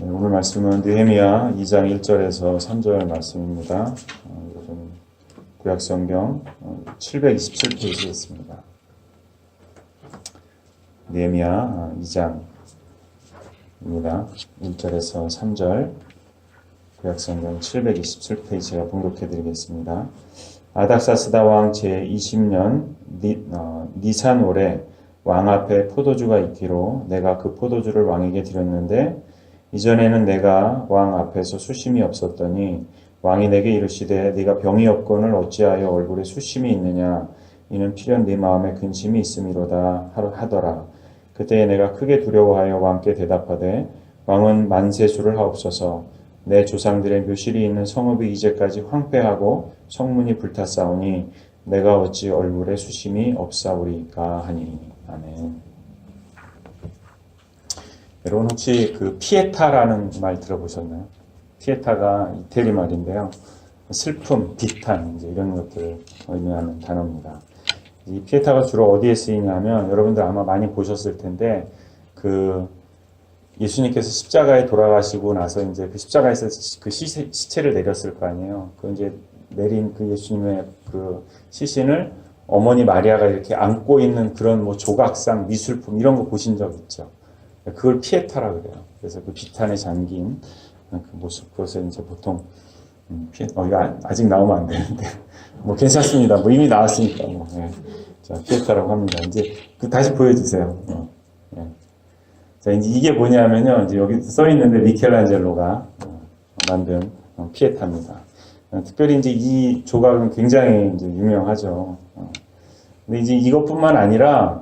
네, 오늘 말씀은 느헤미야 2장 1절에서 3절 말씀입니다. 요즘 구약성경 727페이지에 있습니다. 느헤미야 2장입니다. 1절에서 3절 구약성경 727페이지가 봉독해드리겠습니다. 아닥사스다 왕 제20년 니산월에 왕 앞에 포도주가 있기로 내가 그 포도주를 왕에게 드렸는데 이전에는 내가 왕 앞에서 수심이 없었더니 왕이 내게 이르시되 네가 병이 없거늘 어찌하여 얼굴에 수심이 있느냐 이는 필연 네 마음에 근심이 있음이로다 하더라. 그때에 내가 크게 두려워하여 왕께 대답하되 왕은 만세수를 하옵소서. 내 조상들의 묘실이 있는 성읍이 이제까지 황폐하고 성문이 불탔사오니 내가 어찌 얼굴에 수심이 없사오리까 하니. 아멘. 여러분 혹시 그 피에타라는 말 들어보셨나요? 피에타가 이태리 말인데요. 슬픔, 비탄 이제 이런 것들을 의미하는 단어입니다. 이 피에타가 주로 어디에 쓰이냐면 여러분들 아마 많이 보셨을 텐데 그 예수님께서 십자가에 돌아가시고 나서 이제 그 십자가에서 그 시체를 내렸을 거 아니에요. 그 이제 내린 그 예수님의 그 시신을 어머니 마리아가 이렇게 안고 있는 그런 뭐 조각상 미술품 이런 거 보신 적 있죠? 그걸 피에타라 그래요. 그래서 그 비탄에 잠긴 그 모습, 그것을 이제 보통 이거 아직 나오면 안 되는데 뭐 괜찮습니다. 뭐 이미 나왔으니까 뭐. 예. 자, 피에타라고 합니다. 이제 다시 보여주세요. 예. 자, 이제 이게 뭐냐면요. 이제 여기 써 있는데 미켈란젤로가 만든 피에타입니다. 특별히 이제 이 조각은 굉장히 이제 유명하죠. 근데 이제 이것뿐만 아니라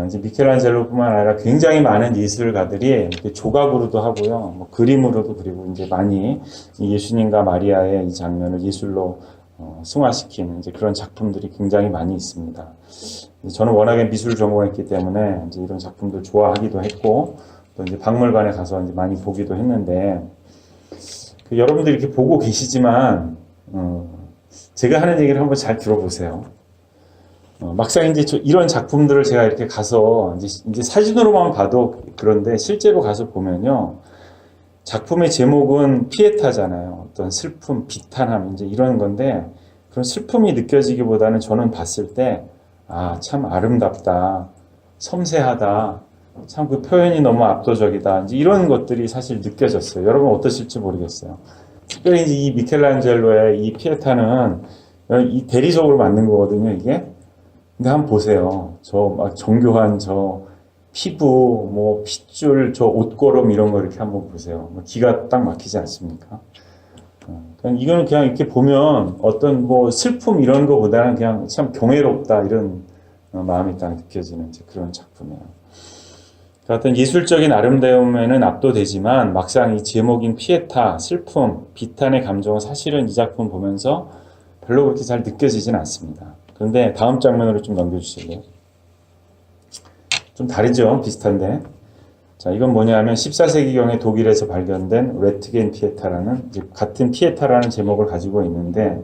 이제 미켈란젤로뿐만 아니라 굉장히 많은 예술가들이 이렇게 조각으로도 하고요, 뭐 그림으로도 그리고 이제 많이 예수님과 마리아의 이 장면을 예술로 승화시킨 이제 그런 작품들이 굉장히 많이 있습니다. 저는 워낙에 미술 전공했기 때문에 이제 이런 작품들 좋아하기도 했고 또 이제 박물관에 가서 이제 많이 보기도 했는데 그 여러분들이 이렇게 보고 계시지만 제가 하는 얘기를 한번 잘 들어보세요. 막상 이제 이런 작품들을 제가 이렇게 가서 이제 사진으로만 봐도 그런데 실제로 가서 보면요. 작품의 제목은 피에타잖아요. 어떤 슬픔, 비탄함, 이제 이런 건데 그런 슬픔이 느껴지기보다는 저는 봤을 때 참 아름답다, 섬세하다, 참 그 표현이 너무 압도적이다. 이제 이런 것들이 사실 느껴졌어요. 여러분 어떠실지 모르겠어요. 특별히 이제 이 미켈란젤로의 이 피에타는 이 대리석으로 만든 거거든요, 이게. 근데 한번 보세요. 저 막 정교한 저 피부, 뭐 핏줄, 저 옷걸음 이런 거 이렇게 한번 보세요. 뭐 기가 딱 막히지 않습니까? 이거는 그냥 이렇게 보면 어떤 뭐 슬픔 이런 거보다는 그냥 참 경외롭다 이런 마음이 딱 느껴지는 그런 작품이에요. 어떤 예술적인 아름다움에는 압도되지만 막상 이 제목인 피에타, 슬픔, 비탄의 감정은 사실은 이 작품 보면서 별로 그렇게 잘 느껴지진 않습니다. 그런데 다음 장면으로 좀 넘겨주실래요? 좀 다르죠? 비슷한데. 자, 이건 뭐냐면 14세기경에 독일에서 발견된 레트겐 피에타라는 이제 같은 피에타라는 제목을 가지고 있는데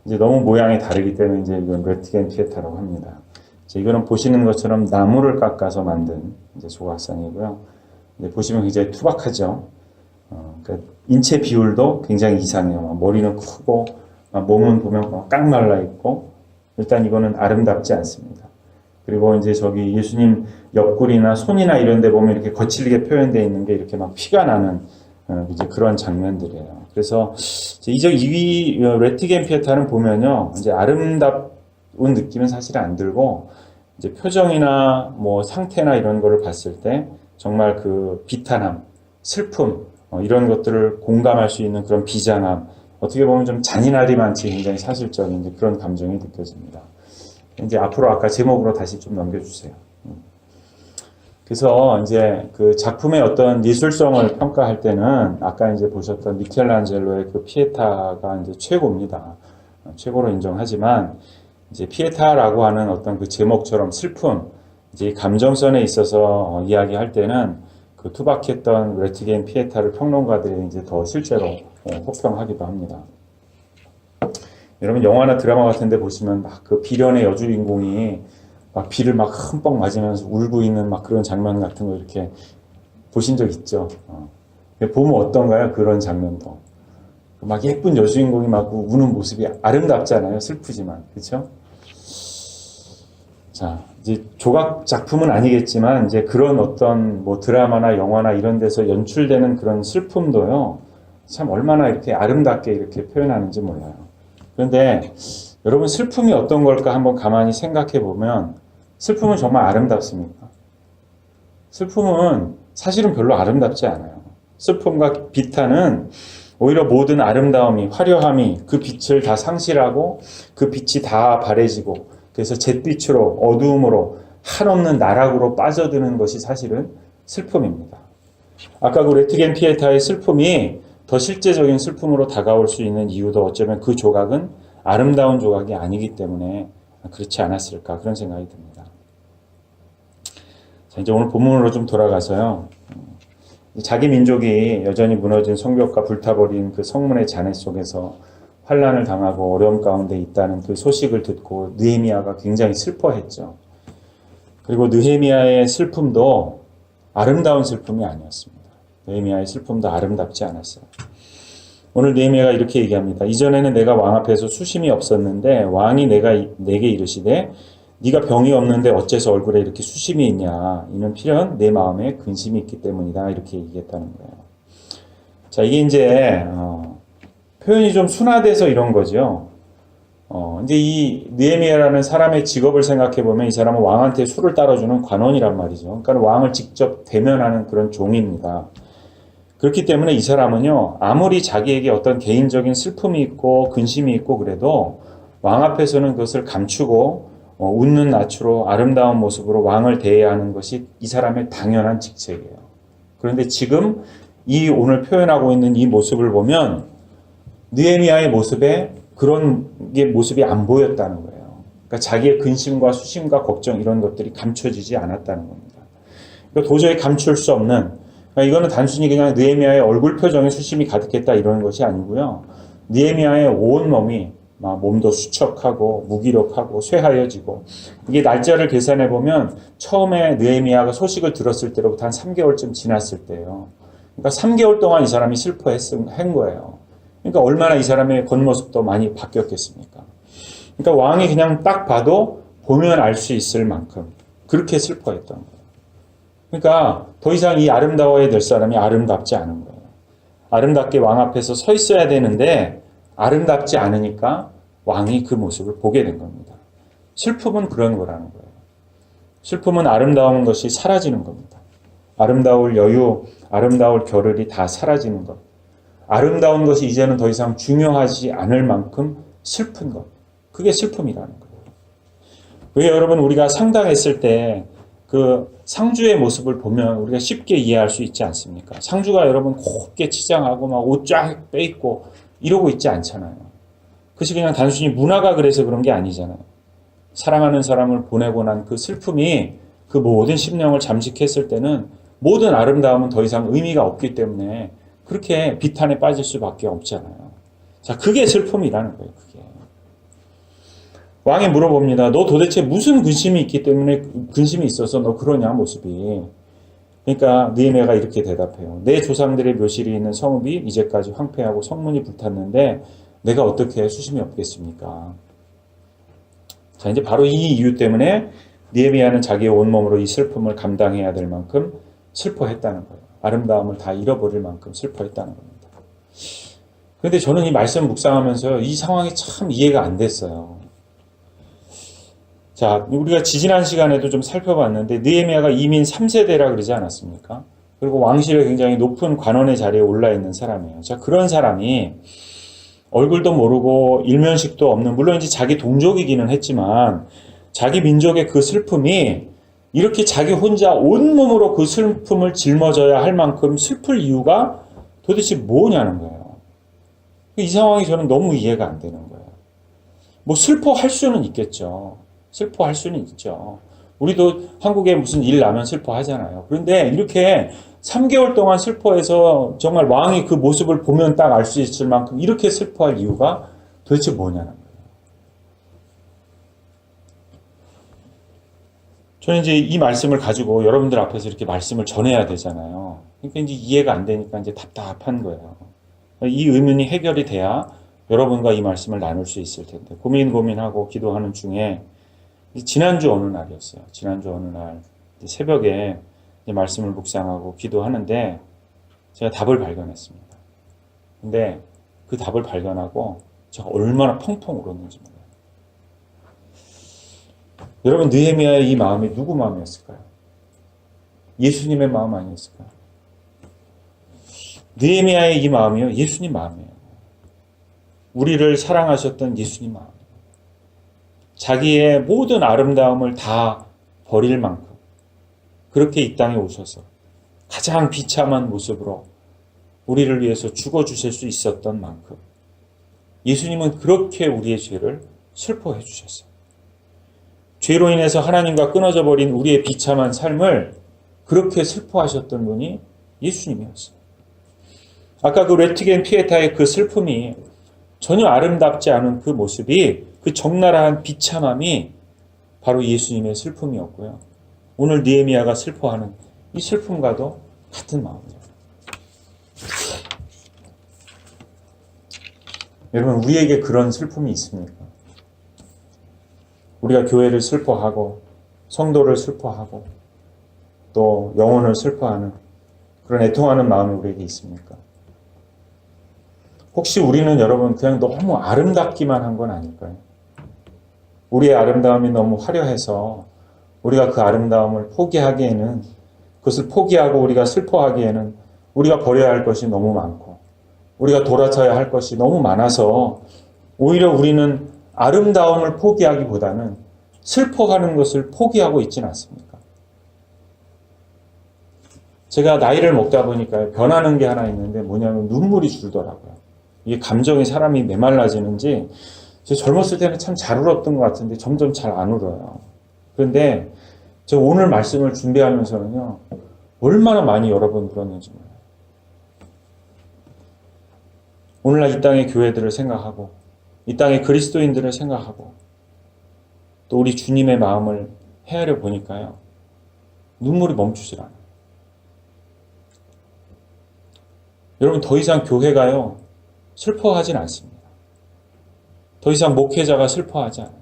이제 너무 모양이 다르기 때문에 이제 이건 레트겐 피에타라고 합니다. 이거는 보시는 것처럼 나무를 깎아서 만든 이제 조각상이고요. 보시면 굉장히 투박하죠. 그러니까 인체 비율도 굉장히 이상해요. 머리는 크고 몸은 보면 깡 말라 있고 일단 이거는 아름답지 않습니다. 그리고 이제 저기 예수님 옆구리나 손이나 이런 데 보면 이렇게 거칠게 표현되어 있는 게 이렇게 막 피가 나는 이제 그런 장면들이에요. 그래서 이 레트겐 피에타는 보면요. 이제 아름답은 느낌은 사실 안 들고 이제 표정이나 뭐 상태나 이런 거를 봤을 때 정말 그 비탄함, 슬픔 이런 것들을 공감할 수 있는 그런 비장함 어떻게 보면 좀 잔인하리만치 굉장히 사실적인 이제 그런 감정이 느껴집니다. 이제 앞으로 아까 제목으로 다시 좀 넘겨주세요. 그래서 이제 그 작품의 어떤 예술성을 평가할 때는 아까 이제 보셨던 미켈란젤로의 그 피에타가 이제 최고입니다. 최고로 인정하지만 이제 피에타라고 하는 어떤 그 제목처럼 슬픔, 이제 감정선에 있어서 이야기할 때는 그 투박했던 레트겐 피에타를 평론가들이 이제 더 실제로 혹평하기도 합니다. 여러분 영화나 드라마 같은 데 보시면 막 그 비련의 여주인공이 막 비를 막 흠뻑 맞으면서 울고 있는 막 그런 장면 같은 거 이렇게 보신 적 있죠. 보면 어떤가요? 그런 장면도. 막 예쁜 여주인공이 막 우는 모습이 아름답잖아요. 슬프지만. 그렇죠? 자, 이제 조각 작품은 아니겠지만 이제 그런 어떤 뭐 드라마나 영화나 이런 데서 연출되는 그런 슬픔도요. 참 얼마나 이렇게 아름답게 이렇게 표현하는지 몰라요. 그런데 여러분 슬픔이 어떤 걸까 한번 가만히 생각해 보면 슬픔은 정말 아름답습니까? 슬픔은 사실은 별로 아름답지 않아요. 슬픔과 비탄은 오히려 모든 아름다움이, 화려함이 그 빛을 다 상실하고 그 빛이 다 바래지고 그래서 잿빛으로 어두움으로 한없는 나락으로 빠져드는 것이 사실은 슬픔입니다. 아까 그 레트겐 피에타의 슬픔이 더 실제적인 슬픔으로 다가올 수 있는 이유도 어쩌면 그 조각은 아름다운 조각이 아니기 때문에 그렇지 않았을까 그런 생각이 듭니다. 자, 이제 오늘 본문으로 좀 돌아가서요. 자기 민족이 여전히 무너진 성벽과 불타버린 그 성문의 잔해 속에서 환난을 당하고 어려움 가운데 있다는 그 소식을 듣고 느헤미야가 굉장히 슬퍼했죠. 그리고 느헤미야의 슬픔도 아름다운 슬픔이 아니었습니다. 느헤미야의 슬픔도 아름답지 않았어요. 오늘 느헤미야가 이렇게 얘기합니다. 이전에는 내가 왕 앞에서 수심이 없었는데 왕이 내게 이르시되 네가 병이 없는데 어째서 얼굴에 이렇게 수심이 있냐. 이는 필연 내 마음에 근심이 있기 때문이다. 이렇게 얘기했다는 거예요. 자, 이게 이제 표현이 좀 순화돼서 이런 거죠. 이제 이 느헤미야라는 사람의 직업을 생각해 보면 이 사람은 왕한테 술을 따라주는 관원이란 말이죠. 그러니까 왕을 직접 대면하는 그런 종입니다. 그렇기 때문에 이 사람은요, 아무리 자기에게 어떤 개인적인 슬픔이 있고 근심이 있고 그래도 왕 앞에서는 그것을 감추고 웃는 낯으로 아름다운 모습으로 왕을 대해야 하는 것이 이 사람의 당연한 직책이에요. 그런데 지금 이 오늘 표현하고 있는 이 모습을 보면 느헤미야의 모습에 그런 게 모습이 안 보였다는 거예요. 그러니까 자기의 근심과 수심과 걱정 이런 것들이 감춰지지 않았다는 겁니다. 그러니까 도저히 감출 수 없는 그러니까 이거는 단순히 그냥 느헤미야의 얼굴 표정에 수심이 가득했다 이런 것이 아니고요. 느헤미야의 온 몸이 몸도 수척하고 무기력하고 쇠하여지고 이게 날짜를 계산해 보면 처음에 느헤미야가 소식을 들었을 때로부터 한 3개월쯤 지났을 때예요. 그러니까 3개월 동안 이 사람이 슬퍼한 거예요. 그러니까 얼마나 이 사람의 겉모습도 많이 바뀌었겠습니까? 그러니까 왕이 그냥 딱 봐도 보면 알 수 있을 만큼 그렇게 슬퍼했던 거예요. 그러니까 더 이상 이 아름다워야 될 사람이 아름답지 않은 거예요. 아름답게 왕 앞에서 서 있어야 되는데 아름답지 않으니까 왕이 그 모습을 보게 된 겁니다. 슬픔은 그런 거라는 거예요. 슬픔은 아름다운 것이 사라지는 겁니다. 아름다울 여유, 아름다울 겨를이 다 사라지는 것. 아름다운 것이 이제는 더 이상 중요하지 않을 만큼 슬픈 것. 그게 슬픔이라는 거예요. 왜 여러분 우리가 상당했을 때 그 상주의 모습을 보면 우리가 쉽게 이해할 수 있지 않습니까? 상주가 여러분 곱게 치장하고 막 옷 쫙 빼입고 이러고 있지 않잖아요. 그것이 그냥 단순히 문화가 그래서 그런 게 아니잖아요. 사랑하는 사람을 보내고 난 그 슬픔이 그 모든 심령을 잠식했을 때는 모든 아름다움은 더 이상 의미가 없기 때문에 그렇게 비탄에 빠질 수밖에 없잖아요. 자, 그게 슬픔이라는 거예요. 그게. 왕이 물어봅니다. 너 도대체 무슨 근심이 있기 때문에 근심이 있어서 너 그러냐 모습이. 그러니까 느헤미야가 이렇게 대답해요. 내 조상들의 묘실이 있는 성읍이 이제까지 황폐하고 성문이 불탔는데 내가 어떻게 수심이 없겠습니까? 자, 이제 바로 이 이유 때문에 느헤미야는 자기의 온몸으로 이 슬픔을 감당해야 될 만큼 슬퍼했다는 거예요. 아름다움을 다 잃어버릴 만큼 슬퍼했다는 겁니다. 그런데 저는 이 말씀 묵상하면서 이 상황이 참 이해가 안 됐어요. 자, 우리가 지지난 시간에도 좀 살펴봤는데 느헤미야가 이민 3세대라 그러지 않았습니까? 그리고 왕실에 굉장히 높은 관원의 자리에 올라 있는 사람이에요. 자, 그런 사람이 얼굴도 모르고 일면식도 없는, 물론 이제 자기 동족이기는 했지만 자기 민족의 그 슬픔이 이렇게 자기 혼자 온몸으로 그 슬픔을 짊어져야 할 만큼 슬플 이유가 도대체 뭐냐는 거예요. 이 상황이 저는 너무 이해가 안 되는 거예요. 뭐 슬퍼할 수는 있겠죠. 슬퍼할 수는 있죠. 우리도 한국에 무슨 일 나면 슬퍼하잖아요. 그런데 이렇게 3개월 동안 슬퍼해서 정말 왕이 그 모습을 보면 딱 알 수 있을 만큼 이렇게 슬퍼할 이유가 도대체 뭐냐는 거예요. 저는 이제 이 말씀을 가지고 여러분들 앞에서 이렇게 말씀을 전해야 되잖아요. 그러니까 이제 이해가 안 되니까 이제 답답한 거예요. 이 의문이 해결이 돼야 여러분과 이 말씀을 나눌 수 있을 텐데 고민하고 기도하는 중에 지난주 어느 날이었어요. 지난주 어느 날 새벽에 말씀을 묵상하고 기도하는데 제가 답을 발견했습니다. 근데 그 답을 발견하고 제가 얼마나 펑펑 울었는지 몰라요. 여러분, 느헤미야의 이 마음이 누구 마음이었을까요? 예수님의 마음 아니었을까요? 느헤미야의 이 마음이요, 예수님 마음이에요. 우리를 사랑하셨던 예수님 마음. 자기의 모든 아름다움을 다 버릴 만큼 그렇게 이 땅에 오셔서 가장 비참한 모습으로 우리를 위해서 죽어주실 수 있었던 만큼 예수님은 그렇게 우리의 죄를 슬퍼해 주셨어요. 죄로 인해서 하나님과 끊어져 버린 우리의 비참한 삶을 그렇게 슬퍼하셨던 분이 예수님이었어요. 아까 그 레트겐 피에타의 그 슬픔이 전혀 아름답지 않은 그 모습이, 그 적나라한 비참함이 바로 예수님의 슬픔이었고요. 오늘 느헤미야가 슬퍼하는 이 슬픔과도 같은 마음이에요. 여러분, 우리에게 그런 슬픔이 있습니까? 우리가 교회를 슬퍼하고 성도를 슬퍼하고 또 영혼을 슬퍼하는 그런 애통하는 마음이 우리에게 있습니까? 혹시 우리는 여러분 그냥 너무 아름답기만 한 건 아닐까요? 우리의 아름다움이 너무 화려해서 우리가 그 아름다움을 포기하기에는, 그것을 포기하고 우리가 슬퍼하기에는 우리가 버려야 할 것이 너무 많고 우리가 돌아서야 할 것이 너무 많아서 오히려 우리는 아름다움을 포기하기보다는 슬퍼하는 것을 포기하고 있지는 않습니까? 제가 나이를 먹다 보니까 변하는 게 하나 있는데 뭐냐면 눈물이 줄더라고요. 이게 감정이 사람이 메말라지는지, 제가 젊었을 때는 참 잘 울었던 것 같은데 점점 잘 안 울어요. 그런데 제가 오늘 말씀을 준비하면서는요, 얼마나 많이 여러 번 울었는지 몰라요. 오늘날 이 땅의 교회들을 생각하고 이 땅의 그리스도인들을 생각하고 또 우리 주님의 마음을 헤아려 보니까요, 눈물이 멈추질 않아요. 여러분, 더 이상 교회가요 슬퍼하진 않습니다. 더 이상 목회자가 슬퍼하지 않아요.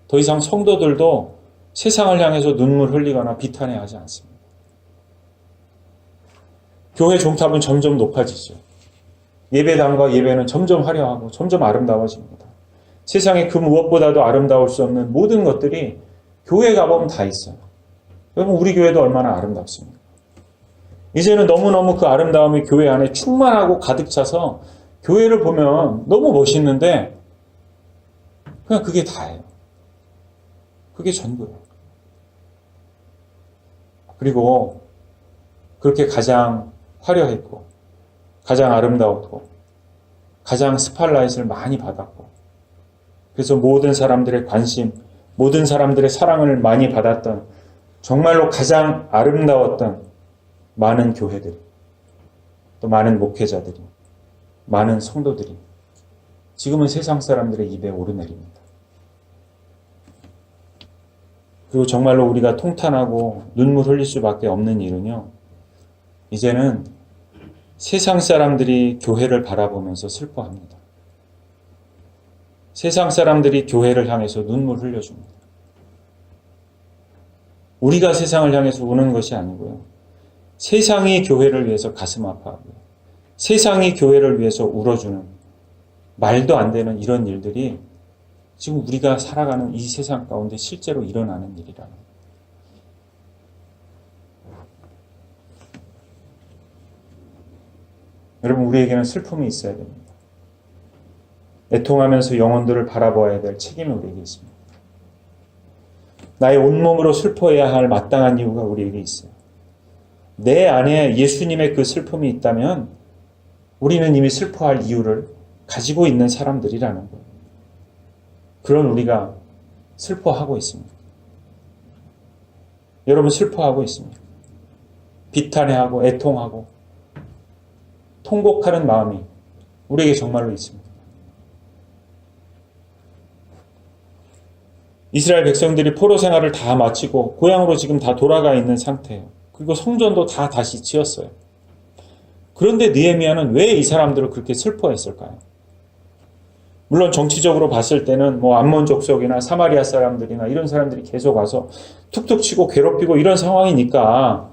더 이상 성도들도 세상을 향해서 눈물 흘리거나 비탄해하지 않습니다. 교회 종탑은 점점 높아지죠. 예배당과 예배는 점점 화려하고 점점 아름다워집니다. 세상에 그 무엇보다도 아름다울 수 없는 모든 것들이 교회에 가보면 다 있어요. 여러분, 우리 교회도 얼마나 아름답습니까? 이제는 너무너무 그 아름다움이 교회 안에 충만하고 가득 차서 교회를 보면 너무 멋있는데 그냥 그게 다예요. 그게 전부예요. 그리고 그렇게 가장 화려했고 가장 아름다웠고 가장 스팟라이트를 많이 받았고 그래서 모든 사람들의 관심, 모든 사람들의 사랑을 많이 받았던 정말로 가장 아름다웠던 많은 교회들이, 또 많은 목회자들이, 많은 성도들이 지금은 세상 사람들의 입에 오르내립니다. 그리고 정말로 우리가 통탄하고 눈물 흘릴 수밖에 없는 일은요, 이제는 세상 사람들이 교회를 바라보면서 슬퍼합니다. 세상 사람들이 교회를 향해서 눈물 흘려줍니다. 우리가 세상을 향해서 우는 것이 아니고요, 세상이 교회를 위해서 가슴 아파하고요, 세상이 교회를 위해서 울어주는 말도 안 되는 이런 일들이 지금 우리가 살아가는 이 세상 가운데 실제로 일어나는 일이라는 거예요. 여러분, 우리에게는 슬픔이 있어야 됩니다. 애통하면서 영혼들을 바라보아야 될 책임이 우리에게 있습니다. 나의 온몸으로 슬퍼해야 할 마땅한 이유가 우리에게 있어요. 내 안에 예수님의 그 슬픔이 있다면 우리는 이미 슬퍼할 이유를 가지고 있는 사람들이라는 거예요. 그런 우리가 슬퍼하고 있습니다. 여러분, 슬퍼하고 있습니다. 비탄해하고 애통하고 통곡하는 마음이 우리에게 정말로 있습니다. 이스라엘 백성들이 포로 생활을 다 마치고 고향으로 지금 다 돌아가 있는 상태예요. 그리고 성전도 다 다시 지었어요. 그런데 느헤미야는 왜 이 사람들을 그렇게 슬퍼했을까요? 물론 정치적으로 봤을 때는 뭐 암몬 족속이나 사마리아 사람들이나 이런 사람들이 계속 와서 툭툭 치고 괴롭히고 이런 상황이니까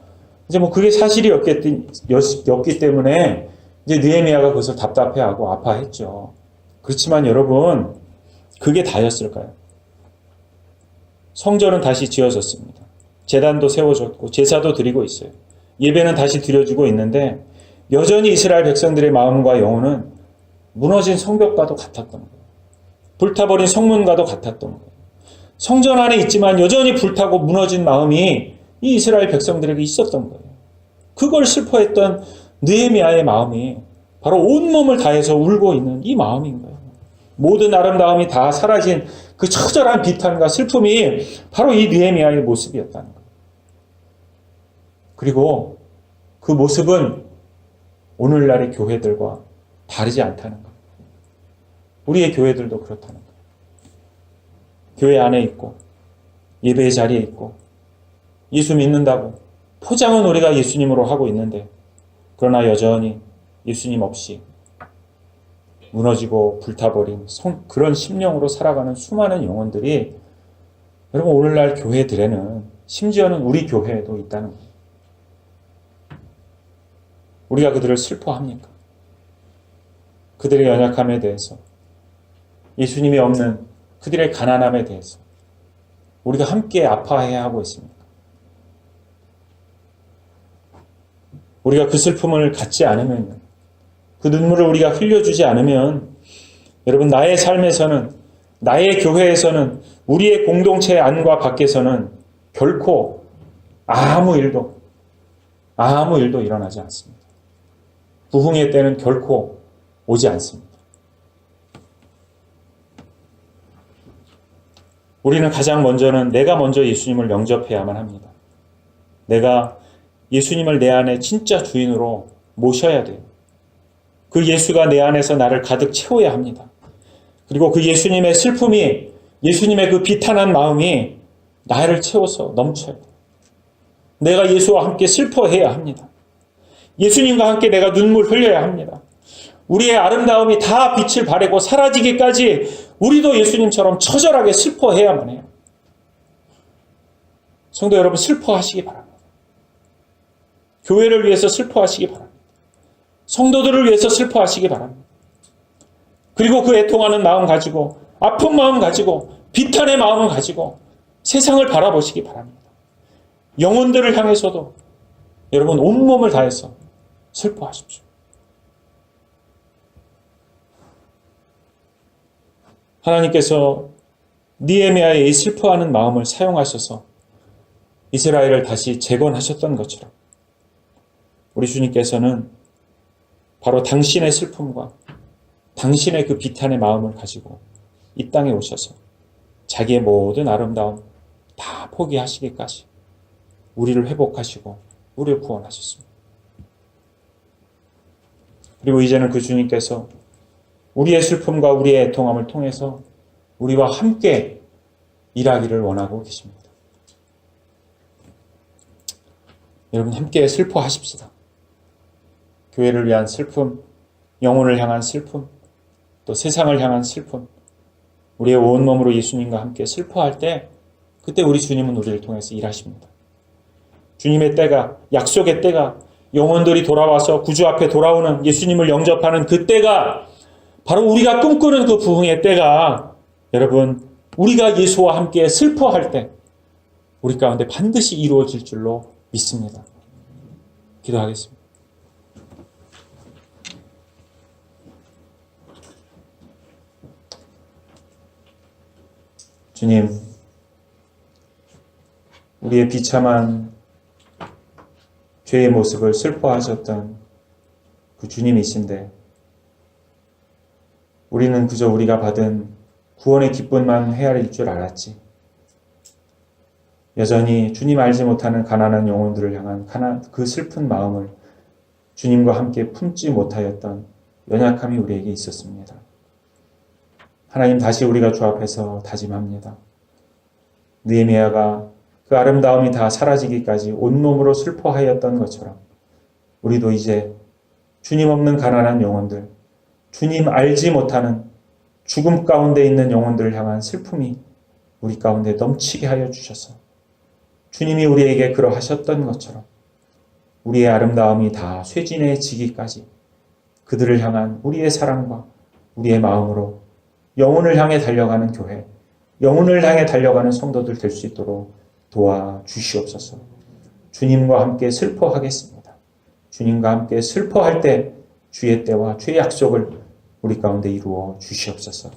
이제 뭐 그게 사실이었기 때문에 이제 느헤미야가 그것을 답답해하고 아파했죠. 그렇지만 여러분, 그게 다였을까요? 성전은 다시 지어졌습니다. 제단도 세워졌고 제사도 드리고 있어요. 예배는 다시 드려지고 있는데 여전히 이스라엘 백성들의 마음과 영혼은 무너진 성벽과도 같았던 거예요. 불타버린 성문과도 같았던 거예요. 성전 안에 있지만 여전히 불타고 무너진 마음이 이 이스라엘 백성들에게 있었던 거예요. 그걸 슬퍼했던 느헤미야의 마음이 바로 온몸을 다해서 울고 있는 이 마음인 거예요. 모든 아름다움이 다 사라진 그 처절한 비탄과 슬픔이 바로 이 느헤미야의 모습이었다는 거예요. 그리고 그 모습은 오늘날의 교회들과 다르지 않다는 거예요. 우리의 교회들도 그렇다는 거예요. 교회 안에 있고 예배의 자리에 있고 예수 믿는다고 포장은 우리가 예수님으로 하고 있는데 그러나 여전히 예수님 없이 무너지고 불타버린 그런 심령으로 살아가는 수많은 영혼들이 여러분 오늘날 교회들에는 심지어는 우리 교회에도 있다는 거예요. 우리가 그들을 슬퍼합니까? 그들의 연약함에 대해서 예수님이 없는 그들의 가난함에 대해서 우리가 함께 아파해야 하고 있습니까? 우리가 그 슬픔을 갖지 않으면 그 눈물을 우리가 흘려주지 않으면 여러분 나의 삶에서는 나의 교회에서는 우리의 공동체 안과 밖에서는 결코 아무 일도 일어나지 않습니다. 부흥의 때는 결코 오지 않습니다. 우리는 가장 먼저는 내가 먼저 예수님을 영접해야만 합니다. 내가 예수님을 내 안에 진짜 주인으로 모셔야 돼요. 그 예수가 내 안에서 나를 가득 채워야 합니다. 그리고 그 예수님의 슬픔이 예수님의 그 비탄한 마음이 나를 채워서 넘쳐요. 내가 예수와 함께 슬퍼해야 합니다. 예수님과 함께 내가 눈물 흘려야 합니다. 우리의 아름다움이 다 빛을 발하고 사라지기까지 우리도 예수님처럼 처절하게 슬퍼해야만 해요. 성도 여러분 슬퍼하시기 바랍니다. 교회를 위해서 슬퍼하시기 바랍니다. 성도들을 위해서 슬퍼하시기 바랍니다. 그리고 그 애통하는 마음 가지고 아픈 마음 가지고 비탄의 마음을 가지고 세상을 바라보시기 바랍니다. 영혼들을 향해서도 여러분 온몸을 다해서 슬퍼하십시오. 하나님께서 느헤미야의 이 슬퍼하는 마음을 사용하셔서 이스라엘을 다시 재건하셨던 것처럼 우리 주님께서는 바로 당신의 슬픔과 당신의 그 비탄의 마음을 가지고 이 땅에 오셔서 자기의 모든 아름다움 다 포기하시기까지 우리를 회복하시고 우리를 구원하셨습니다. 그리고 이제는 그 주님께서 우리의 슬픔과 우리의 애통함을 통해서 우리와 함께 일하기를 원하고 계십니다. 여러분 함께 슬퍼하십시다. 교회를 위한 슬픔, 영혼을 향한 슬픔, 또 세상을 향한 슬픔, 우리의 온몸으로 예수님과 함께 슬퍼할 때 그때 우리 주님은 우리를 통해서 일하십니다. 주님의 때가, 약속의 때가, 영혼들이 돌아와서 구주 앞에 돌아오는 예수님을 영접하는 그 때가 바로 우리가 꿈꾸는 그 부흥의 때가 여러분 우리가 예수와 함께 슬퍼할 때 우리 가운데 반드시 이루어질 줄로 믿습니다. 기도하겠습니다. 주님, 우리의 비참한 죄의 모습을 슬퍼하셨던 그 주님이신데 우리는 그저 우리가 받은 구원의 기쁨만 헤아릴 줄 알았지. 여전히 주님 알지 못하는 가난한 영혼들을 향한 그 슬픈 마음을 주님과 함께 품지 못하였던 연약함이 우리에게 있었습니다. 하나님 다시 우리가 주 앞에서 다짐합니다. 느헤미야가 그 아름다움이 다 사라지기까지 온몸으로 슬퍼하였던 것처럼 우리도 이제 주님 없는 가난한 영혼들, 주님 알지 못하는 죽음 가운데 있는 영혼들을 향한 슬픔이 우리 가운데 넘치게 하여 주셔서 주님이 우리에게 그러하셨던 것처럼 우리의 아름다움이 다 쇠진해지기까지 그들을 향한 우리의 사랑과 우리의 마음으로 영혼을 향해 달려가는 교회, 영혼을 향해 달려가는 성도들 될 수 있도록 도와주시옵소서. 주님과 함께 슬퍼하겠습니다. 주님과 함께 슬퍼할 때 주의 때와 주의 약속을 우리 가운데 이루어 주시옵소서.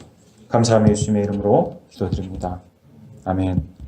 감사하며 예수님의 이름으로 기도드립니다. 아멘.